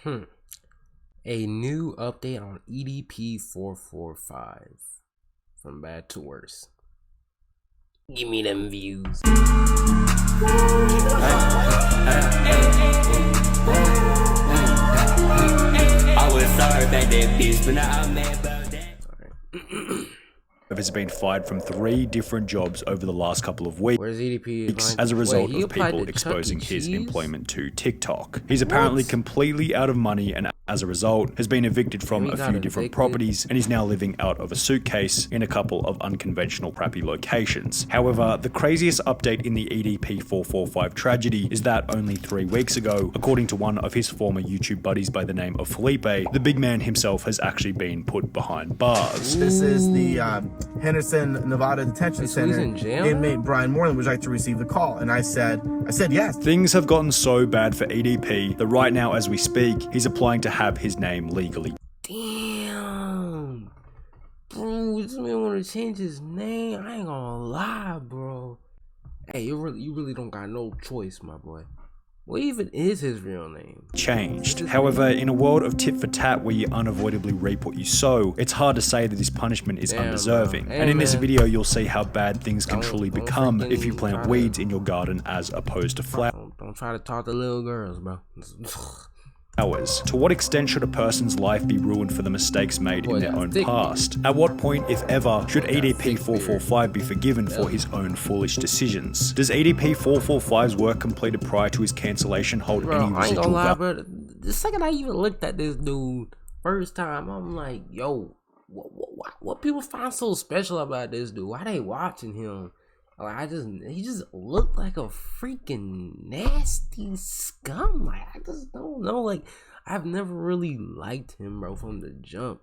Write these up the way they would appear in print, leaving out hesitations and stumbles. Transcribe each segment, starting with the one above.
A new update on EDP 445. From bad to worse. Give me them views. I was sorry about that bitch, but now I'm mad about that. Has been fired from 3 different jobs over the last couple of weeks. Where's EDP? As a result Wait, of people exposing his Cheese? employment to TikTok. He's apparently completely out of money and as a result has been evicted from a few different properties and is now living out of a suitcase in a couple of unconventional crappy locations. However, the craziest update in the EDP 445 tragedy is that only 3 weeks ago, according to one of his former YouTube buddies by the name of Felipe, the big man himself has actually been put behind bars. This is the Henderson, Nevada Detention Center. Inmate Brian Moreland would like to receive the call, and I said yes. Things have gotten so bad for EDP that right now as we speak, he's applying to have his name legally. Damn. Bro, this man want to change his name. I ain't gonna lie, bro. Hey, you really don't got no choice, my boy. What even is his real name? Changed. However, in a world of tit for tat where you unavoidably reap what you sow, it's hard to say that this punishment is undeserving. And in this video, you'll see how bad things can truly become if you plant weeds in your garden as opposed to flowers. Don't try to talk to little girls, bro. To what extent should a person's life be ruined for the mistakes made in their own past? At what point, if ever, should EDP 445 be forgiven for his own foolish decisions? Does EDP 445's work completed prior to his cancellation hold any residual value? I ain't gonna lie, bro. The second I even looked at this dude first time, I'm like, yo, what people find so special about this dude? Why they watching him? Like, he just looked like a freaking nasty scum. Like, I just don't know. Like, I've never really liked him, bro, from the jump.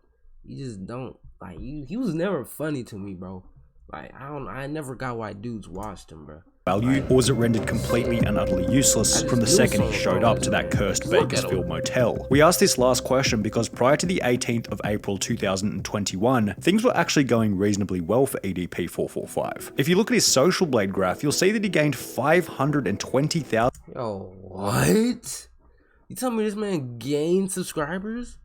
He just don't, like, he was never funny to me, bro. Like, I never got why dudes watched him, bro. Value, or was it rendered completely and utterly useless from the second he showed up to that cursed Bakersfield motel? We asked this last question because prior to the 18th of April 2021, things were actually going reasonably well for EDP 445. If you look at his Social Blade graph, you'll see that he gained 520,000. Yo, what? You tell me this man gained subscribers?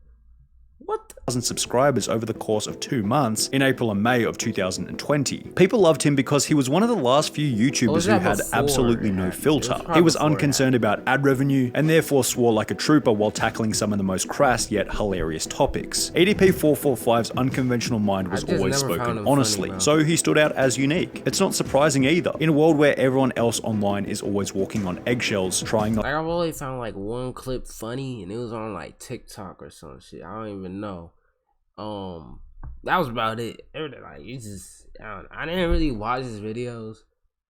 What? Subscribers over the course of 2 months in April and May of 2020. People loved him because he was one of the last few YouTubers who had absolutely no filter. He was unconcerned about ad revenue and therefore swore like a trooper while tackling some of the most crass yet hilarious topics. EDP 445's unconventional mind was always spoken honestly, so he stood out as unique. It's not surprising either, in a world where everyone else online is always walking on eggshells trying not— Like, I've only found like one clip funny and it was on like TikTok or some shit. I don't even know. That was about it. Like, you just, I didn't really watch his videos,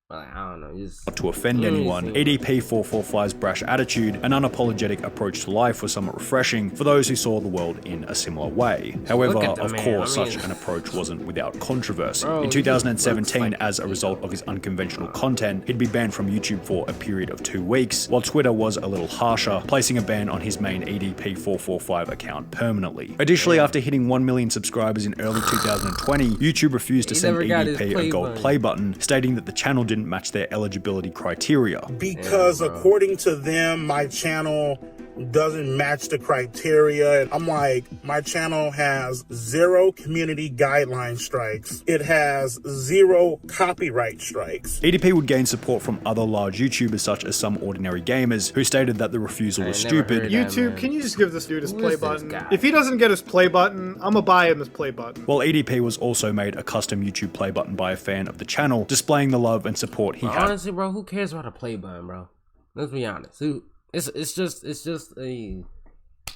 but like, I don't know, just not to offend anyone. EDP 445's brash attitude and unapologetic approach to life was somewhat refreshing for those who saw the world in a similar way. However, of course, such an approach wasn't without controversy. In 2017, as a result of his unconventional content, he'd be banned from YouTube for a period of 2 weeks, while Twitter was a little harsher, placing a ban on his main EDP 445 account permanently. Additionally, after hitting 1 million subscribers in early 2020, YouTube refused to send EDP a gold play button, stating that the channel didn't match their eligibility criteria. Because according to them, my channel doesn't match the criteria. I'm like, my channel has 0 community guideline strikes. It has 0 copyright strikes. EDP would gain support from other large YouTubers such as Some Ordinary Gamers, who stated that the refusal was stupid. YouTube, can you just give this dude his play button? If he doesn't get his play button, I'm gonna buy him his play button. While EDP was also made a custom YouTube play button by a fan of the channel, displaying the love and support he had. Honestly, bro, who cares about a play button, bro? Let's be honest. It's just a,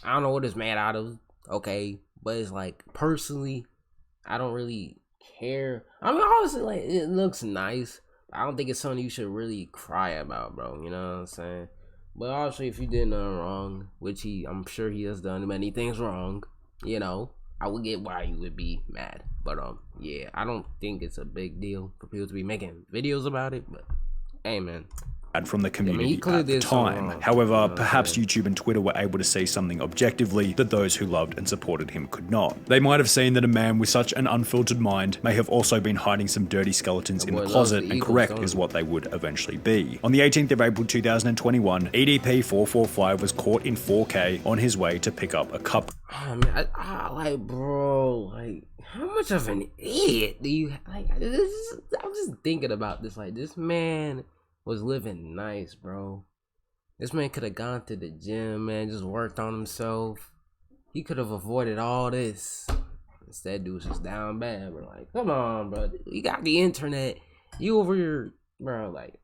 I don't know what it's made out of, okay, but it's like, personally, I don't really care. I mean, obviously, like, it looks nice, but I don't think it's something you should really cry about, bro, you know what I'm saying? But obviously, if you did nothing wrong, which I'm sure he has done many things wrong, you know, I would get why you would be mad. But yeah, I don't think it's a big deal for people to be making videos about it, but hey, man, from the community at the time. However, perhaps YouTube and Twitter were able to see something objectively that those who loved and supported him could not. They might have seen that a man with such an unfiltered mind may have also been hiding some dirty skeletons in the closet, and correct is what they would eventually be. On the 18th of April 2021, EDP445 was caught in 4K on his way to pick up a cup. Oh man, like bro, like how much of an idiot do you like? I'm just thinking about this. Like this man was living nice, bro. This man could have gone to the gym, man, just worked on himself. He could have avoided all this. Instead, dude's just down bad. We're like, come on, bro. You got the internet. You over here, bro, like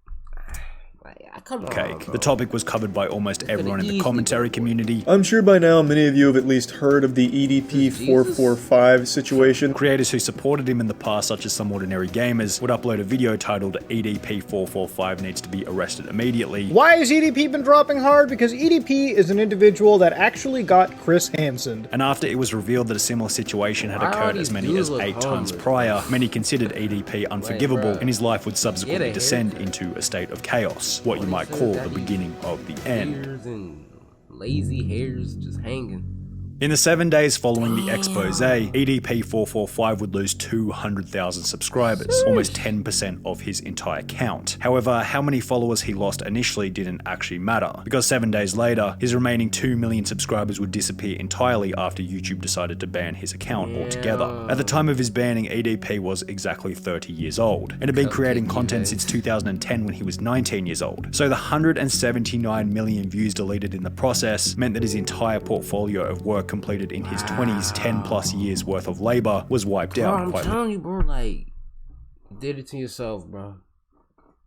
come on, the topic was covered by almost everyone in the commentary community. I'm sure by now many of you have at least heard of the EDP445 situation. Creators who supported him in the past, such as Some Ordinary Gamers, would upload a video titled EDP445 needs to be arrested immediately. Why has EDP been dropping hard? Because EDP is an individual that actually got Chris Hansen. And after it was revealed that a similar situation had occurred as many as 8 times prior, many considered EDP unforgivable, and his life would subsequently descend into a state of chaos. What you might call the beginning of the end. And lazy hairs just hanging. In the 7 days following the expose, EDP445 would lose 200,000 subscribers, almost 10% of his entire count. However, how many followers he lost initially didn't actually matter, because 7 days later, his remaining 2 million subscribers would disappear entirely after YouTube decided to ban his account altogether. At the time of his banning, EDP was exactly 30 years old, and had been creating content since 2010 when he was 19 years old. So the 179 million views deleted in the process meant that his entire portfolio of work completed in his 20s, 10 plus years worth of labor was wiped out. I'm telling you, bro, like, you did it to yourself, bro.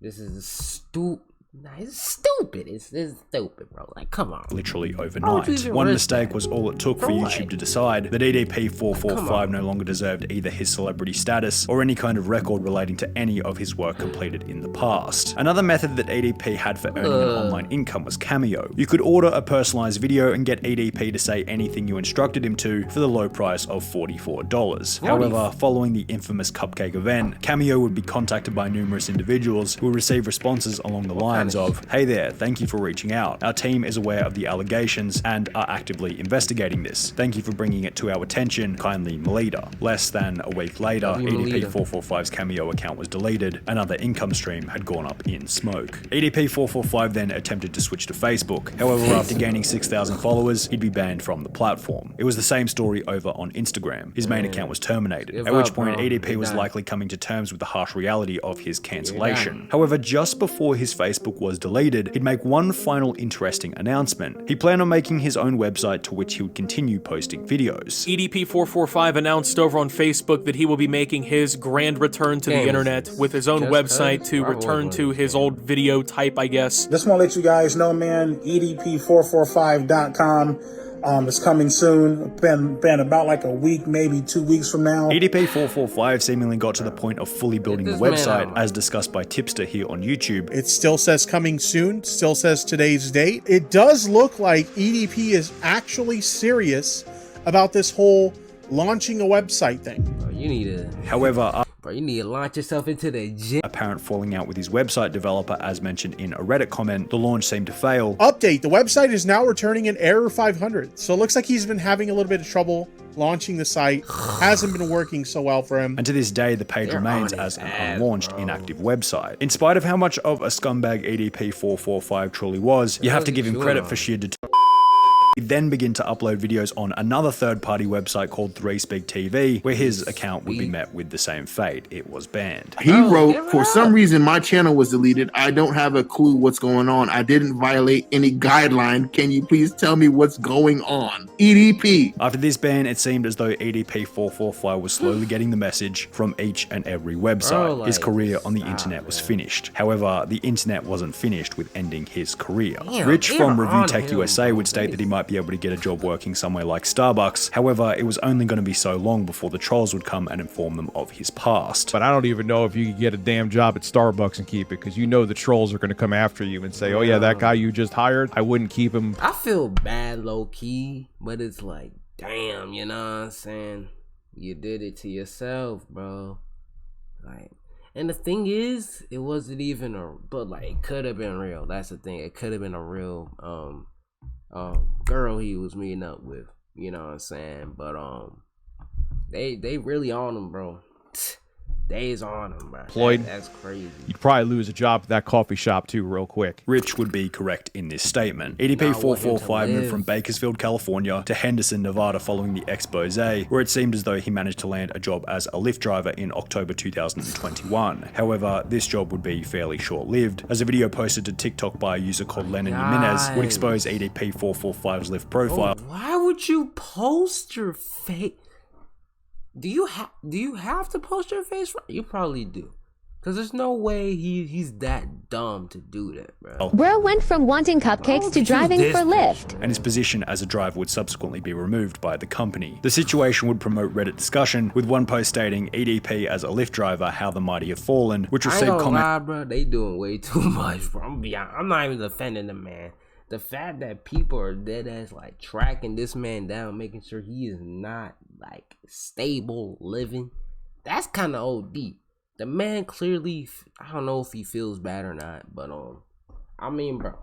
This is stupid. Nah, it's stupid. It's stupid, bro. Like, come on. Literally overnight. One mistake was all it took for YouTube to decide that EDP445 no longer deserved either his celebrity status or any kind of record relating to any of his work completed in the past. Another method that EDP had for earning an online income was Cameo. You could order a personalized video and get EDP to say anything you instructed him to for the low price of $44. However, following the infamous Cupcake event, Cameo would be contacted by numerous individuals who would receive responses along the lines of, "Hey there, thank you for reaching out. Our team is aware of the allegations and are actively investigating this. Thank you for bringing it to our attention. Kindly, Melita." Less than a week later, EDP445's Cameo account was deleted. Another income stream had gone up in smoke. EDP445 then attempted to switch to Facebook. However, after gaining 6,000 followers, he'd be banned from the platform. It was the same story over on Instagram. His main account was terminated, at which point EDP was likely coming to terms with the harsh reality of his cancellation. However, just before his Facebook was deleted, he'd make one final interesting announcement. He planned on making his own website to which he would continue posting videos. EDP445 announced over on Facebook that he will be making his grand return to the internet with his own website to return to his old video type, I guess. Just want to let you guys know, man, EDP445.com. It's coming soon. Been about like a week, maybe 2 weeks from now. EDP445 seemingly got to the point of fully building the website, as discussed by Tipster here on YouTube. It still says coming soon, still says today's date. It does look like EDP is actually serious about this whole launching a website thing. You need to. However, bro, you need to launch yourself into the gym. Apparent falling out with his website developer, as mentioned in a Reddit comment, the launch seemed to fail. Update, the website is now returning an error 500. So it looks like he's been having a little bit of trouble launching the site. Hasn't been working so well for him. And to this day, the page remains as an unlaunched, inactive website. In spite of how much of a scumbag EDP445 truly was, you have to give him credit for sheer determination. He'd then begin to upload videos on another third-party website called 3Speak TV, where his account would be met with the same fate. It was banned. He wrote, "For some reason, my channel was deleted. I don't have a clue what's going on. I didn't violate any guideline. Can you please tell me what's going on? EDP." After this ban, it seemed as though EDP445 was slowly getting the message from each and every website. His career on the internet was finished. However, the internet wasn't finished with ending his career. Rich from Review Tech USA would state that he might be able to get a job working somewhere like Starbucks. However, it was only going to be so long before the trolls would come and inform them of his past. But I don't even know if you could get a damn job at Starbucks and keep it, because you know the trolls are going to come after you and say, "Oh yeah, that guy you just hired, I wouldn't keep him." I feel bad low key, but it's like, damn, you know what I'm saying? You did it to yourself, bro. Like, And the thing is, it wasn't even but like it could have been real. That's the thing. It could have been a real girl he was meeting up with. You know what I'm saying? But they really on him, bro. Days on him, bro. Floyd, that's crazy. You'd probably lose a job at that coffee shop too, real quick. Rich would be correct in this statement. EDP 445 moved from Bakersfield, California to Henderson, Nevada following the expose, where it seemed as though he managed to land a job as a Lyft driver in October 2021. However, this job would be fairly short-lived, as a video posted to TikTok by a user called Lennon Jimenez would expose EDP 445's Lyft profile. Why would you post your face? Do you have to post your face? You probably do. Because there's no way he's that dumb to do that, bro. Bro went from wanting cupcakes to driving for Lyft. And his position as a driver would subsequently be removed by the company. The situation would promote Reddit discussion, with one post stating EDP as a Lyft driver, how the mighty have fallen, which received comments. Bro, they doing way too much, bro. I'm not even defending the man. The fact that people are dead ass like tracking this man down, making sure he is not like stable living, that's kind of OD. The man clearly, I don't know if he feels bad or not, but I mean, bro,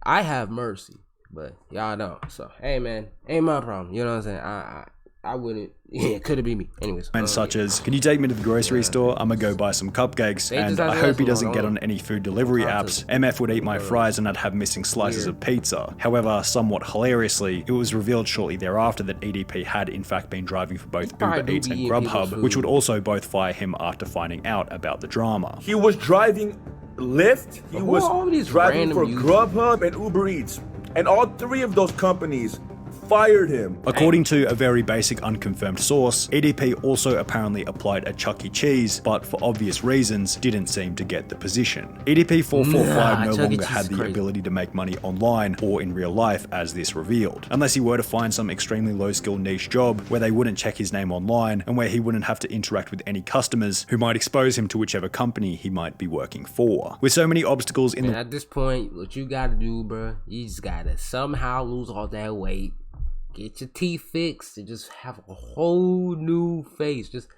I have mercy, but y'all don't. So hey, man, ain't my problem. You know what I'm saying? I wouldn't. Yeah, it could have been me. Anyways. And such as, can you take me to the grocery store? I'm gonna go buy some cupcakes. And I hope he doesn't get on any food delivery apps. MF would eat my fries and I'd have missing slices of pizza. However, somewhat hilariously, it was revealed shortly thereafter that EDP had in fact been driving for both Uber Eats and Grubhub, which would also both fire him after finding out about the drama. He was driving Lyft, he was driving for Grubhub and Uber Eats. And all three of those companies fired him. According to a very basic unconfirmed source, EDP also apparently applied at Chuck E. Cheese, but for obvious reasons didn't seem to get the position. EDP 445 no longer had the ability to make money online or in real life, as this revealed, unless he were to find some extremely low-skill niche job where they wouldn't check his name online and where he wouldn't have to interact with any customers who might expose him to whichever company he might be working for. With so many obstacles in at this point, what you gotta do, bro, you just gotta somehow lose all that weight, get your teeth fixed, and just have a whole new face. Just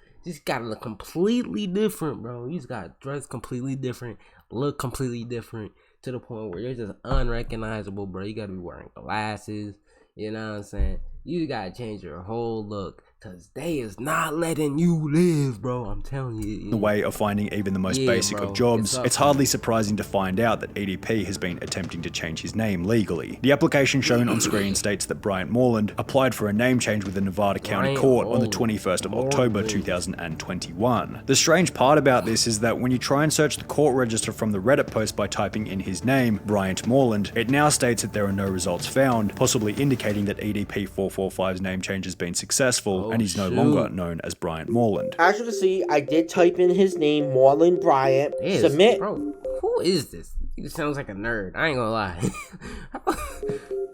gotta look completely different, bro. You just gotta dress completely different, look completely different, to the point where you're just unrecognizable, bro. You gotta be wearing glasses, you know what I'm saying? You gotta change your whole look, cause they is not letting you live, bro. I'm telling you. The way of finding even the most basic of jobs, it's hardly surprising to find out that EDP has been attempting to change his name legally. The application shown on screen states that Bryant Moreland applied for a name change with the Nevada County Court on the 21st of October 2021. The strange part about this is that when you try and search the court register from the Reddit post by typing in his name, Bryant Moreland, it now states that there are no results found, possibly indicating that EDP 445's name change has been successful, and he's no longer known as Bryant Moreland. As you can see, I did type in his name, Moreland Bryant. Submit. Bro, who is this? He sounds like a nerd. I ain't gonna lie.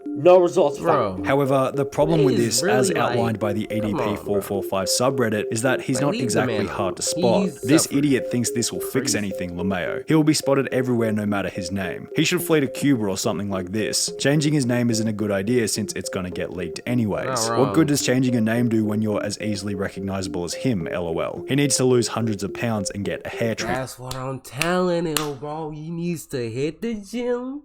No results found. However, the problem with this, as outlined by the EDP 445 subreddit, is that he's not exactly hard to spot. This idiot thinks this will fix anything, LeMayo. He will be spotted everywhere no matter his name. He should flee to Cuba or something like this. Changing his name isn't a good idea since it's gonna get leaked anyways. What good does changing a name do when you're as easily recognizable as him, lol? He needs to lose hundreds of pounds and get a hair transplant. That's what I'm telling him, bro. He needs to hit the gym.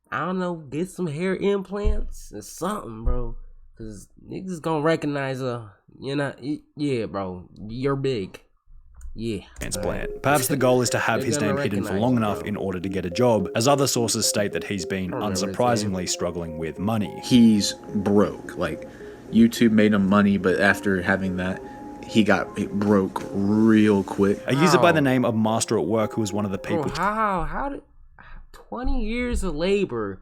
I don't know, get some hair implants or something, bro. Cause niggas gonna recognize yeah, bro, you're big. Yeah. Transplant. Perhaps the goal is to have his name hidden for long enough in order to get a job, as other sources state that he's been unsurprisingly struggling with money. He's broke. Like, YouTube made him money, but after having that, he got broke real quick. A user by the name of Master at Work, who was one of the people. Bro, how did 20 years of labor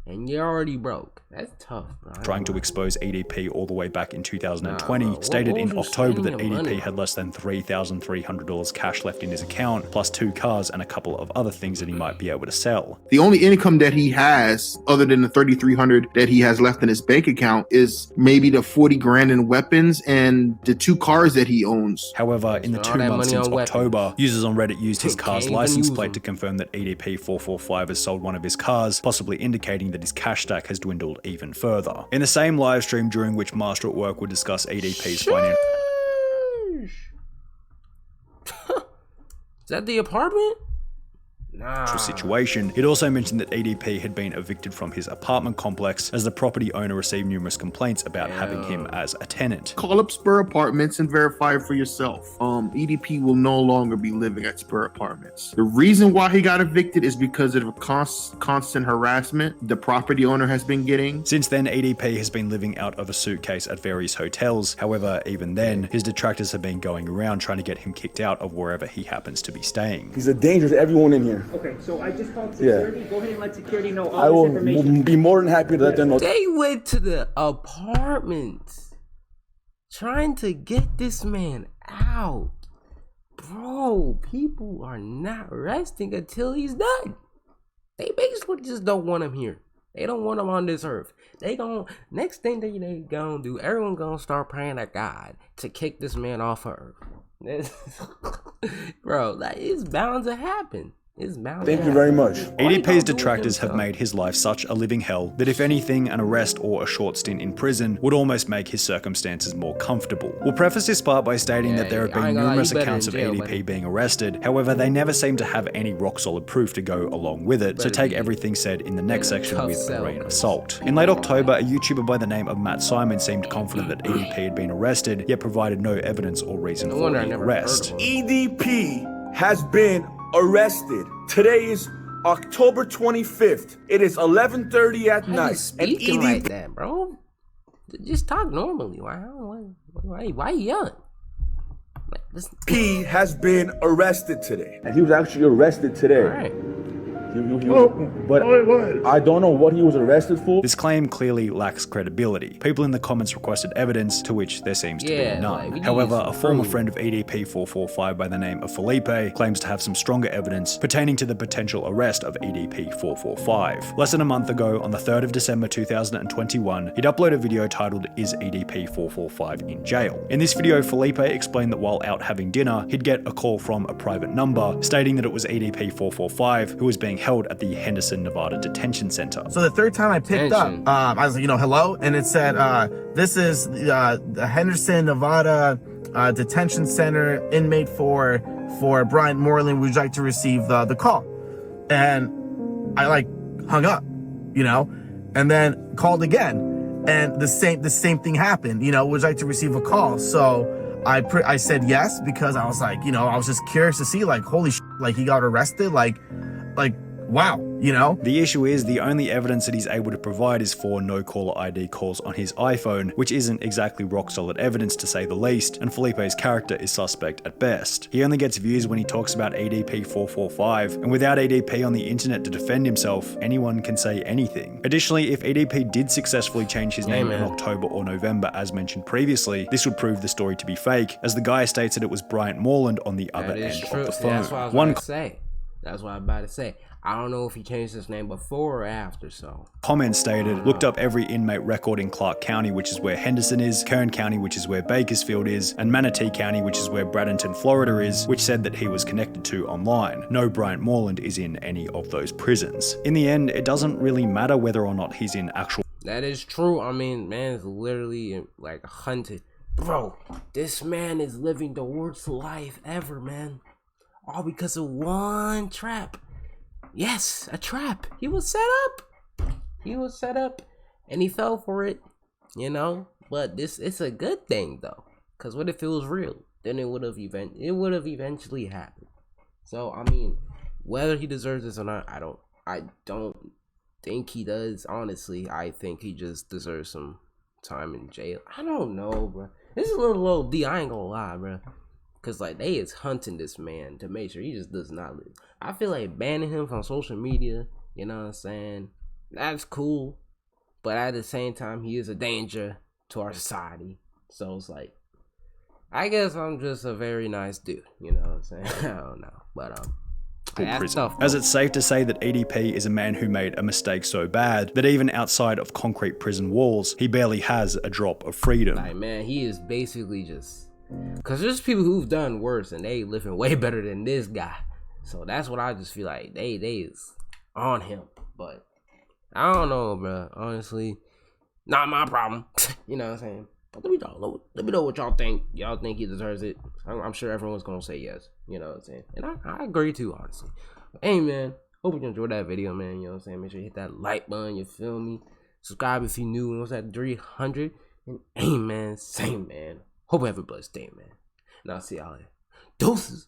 and you're already broke? That's tough, bro. Trying to expose EDP all the way back in 2020, stated in October that EDP had less than $3,300 cash left in his account, plus 2 cars and a couple of other things that he might be able to sell. The only income that he has, other than the $3,300 that he has left in his bank account, is maybe the 40 grand in weapons and the 2 cars that he owns. However, in the 2 months since October, users on Reddit used his car's license plate to confirm that EDP 445 has sold one of his cars, possibly indicating that his cash stack has dwindled even further. In the same live stream during which Master at Work would discuss EDP's financial... Is that the apartment? Situation. It also mentioned that EDP had been evicted from his apartment complex as the property owner received numerous complaints about having him as a tenant. Call up Spur Apartments and verify it for yourself. EDP will no longer be living at Spur Apartments. The reason why he got evicted is because of constant harassment the property owner has been getting. Since then, EDP has been living out of a suitcase at various hotels. However, even then, his detractors have been going around trying to get him kicked out of wherever he happens to be staying. He's a danger to everyone in here. Okay, so I just called security. Go ahead and let security know all I will this information. be more than happy to let them know. They went to the apartment trying to get this man out. Bro, people are not resting until he's done. They basically just don't want him here. They don't want him on this earth. Next thing they gonna do, everyone gonna start praying to God to kick this man off of earth. Bro, like, it's bound to happen. Thank you very much. EDP's detractors have made his life such a living hell that if anything, an arrest or a short stint in prison would almost make his circumstances more comfortable. We'll preface this part by stating that there have been numerous accounts of EDP being arrested, however they never seem to have any rock solid proof to go along with it, so take everything said in the next section with a grain of salt. In late October, a YouTuber by the name of Matt Simon seemed confident that EDP had been arrested, yet provided no evidence or reason for the arrest. EDP has been arrested. Today is October 25th. It is 11:30 at night. And EDP like that, bro. Just talk normally. Why you yelling? P has been arrested today. And he was actually arrested today. All right. But I don't know what he was arrested for. This claim clearly lacks credibility. People in the comments requested evidence, to which there seems to be none. However, a former friend of EDP445 by the name of Felipe claims to have some stronger evidence pertaining to the potential arrest of EDP445. Less than a month ago, on the 3rd of December 2021, he'd uploaded a video titled, "Is EDP445 in Jail?" In this video, Felipe explained that while out having dinner, he'd get a call from a private number stating that it was EDP445 who was being held at the Henderson, Nevada Detention Center. So the third time I picked up, I was like, hello, and it said, this is the Henderson, Nevada Detention Center, inmate for Bryant Moreland. Would you like to receive the call? And I hung up, and then called again, and the same thing happened. Would you like to receive a call? So I said yes, because I was like, I was just curious to see, holy shit, he got arrested, wow, The issue is the only evidence that he's able to provide is 4 no caller ID calls on his iPhone, which isn't exactly rock solid evidence to say the least, and Felipe's character is suspect at best. He only gets views when he talks about EDP445, and without EDP on the internet to defend himself, anyone can say anything. Additionally, if EDP did successfully change his name in October or November as mentioned previously, this would prove the story to be fake, as the guy states that it was Bryant Moreland on the other end of the phone. That's what I was about to say. That's what I'm about to say. I don't know if he changed his name before or after, so. Comment stated, looked up every inmate record in Clark County, which is where Henderson is, Kern County, which is where Bakersfield is, and Manatee County, which is where Bradenton, Florida is, which said that he was connected to online. No Bryant Moreland is in any of those prisons. In the end, it doesn't really matter whether or not he's in actual... That is true. I mean, man is literally hunted. Bro, this man is living the worst life ever, man. All because of one trap. Yes, a trap. He was set up. And he fell for it, But it's a good thing though, because what if it was real? Then it would have eventually happened. So I mean, whether he deserves this or not, I don't think he does. Honestly, I think he just deserves some time in jail. I don't know, bro. This is a little D. I ain't gonna lie, bro. Cause they is hunting this man to make sure he just does not live. I feel like banning him from social media, you know what I'm saying? That's cool. But at the same time, he is a danger to our society. So it's I guess I'm just a very nice dude, you know what I'm saying? I don't know. But as it's safe to say that EDP is a man who made a mistake so bad that even outside of concrete prison walls, he barely has a drop of freedom. Man, he is basically just... Because there's people who've done worse and they living way better than this guy. So that's what I just feel like. They is on him. But I don't know, bro. Honestly, not my problem. You know what I'm saying? Let me know what y'all think. Y'all think he deserves it? I'm sure everyone's gonna say yes. You know what I'm saying? And I agree too, honestly. But, hey man, hope you enjoyed that video, man. You know what I'm saying? Make sure you hit that like button. You feel me? Subscribe if you new. And what's that? 300. And hey man, same man. Hope you have a blessed day, man. And I'll see y'all later. Deuces.